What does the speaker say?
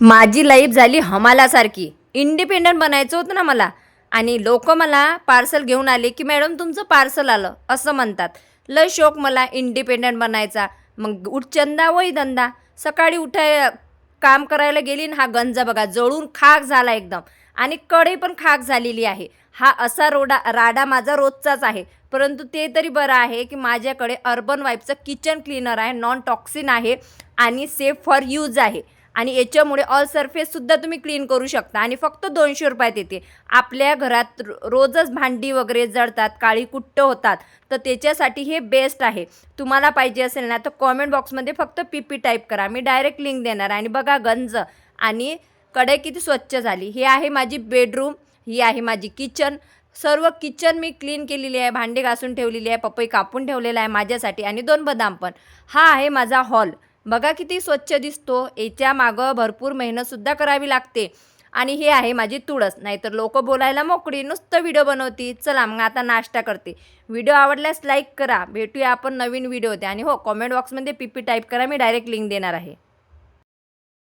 माझी लाईफ झाली हमालासारखी. इंडिपेंडंट बनायचं होतं ना मला आणि लोक मला पार्सल घेऊन आले, की "मॅडम तुमचं पार्सल आलं" असं म्हणतात. लय शौक मला इंडिपेंडंट बनायचा. मग उठचंदा वही धंदा. सकाळी काम करायला गेली आणि हा गंजा बघा जळून खाक झाला एकदम आणि कढई पण खाक झालेली आहे. हा असा राडा माझा रोजचाच आहे. परंतु ते तरी बरं आहे, की माझ्याकडे अर्बन वाईफचं किचन क्लीनर आहे, नॉन टॉक्सिन आहे आणि सेफ फॉर यूज आहे. आणि याच्यामुळे ऑल सरफेससुद्धा तुम्ही क्लीन करू शकता आणि फक्त ₹200 येते. आपल्या घरात रोजच भांडी वगैरे जळतात, काळी कुट्ट होतात, तर त्याच्यासाठी हे बेस्ट आहे. तुम्हाला पाहिजे असेल ना, तर कॉमेंट बॉक्समध्ये फक्त पी टाईप करा. मी डायरेक्ट लिंक देणार आणि बघा गंज आणि कढई किती स्वच्छ झाली. ही आहे माझी बेडरूम, ही आहे माझी किचन. सर्व किचन मी क्लीन केलेली आहे, भांडी घासून ठेवलेली आहे, पपई कापून ठेवलेला आहे माझ्यासाठी आणि 2 बदाम पण. हा आहे माझा हॉल. बघा किती स्वच्छ दिसतो. याच्या मागं भरपूर मेहनतसुद्धा करावी लागते. आणि हे आहे माझी तुळस. नाहीतर लोकं बोलायला मोकळी, नुसतं व्हिडिओ बनवती. चला मग आता नाश्ता करते. व्हिडिओ आवडल्यास लाईक करा. भेटूया आपण नवीन व्हिडिओमध्ये आणि हो कमेंट बॉक्समध्ये पी टाईप करा. मी डायरेक्ट लिंक देणार आहे.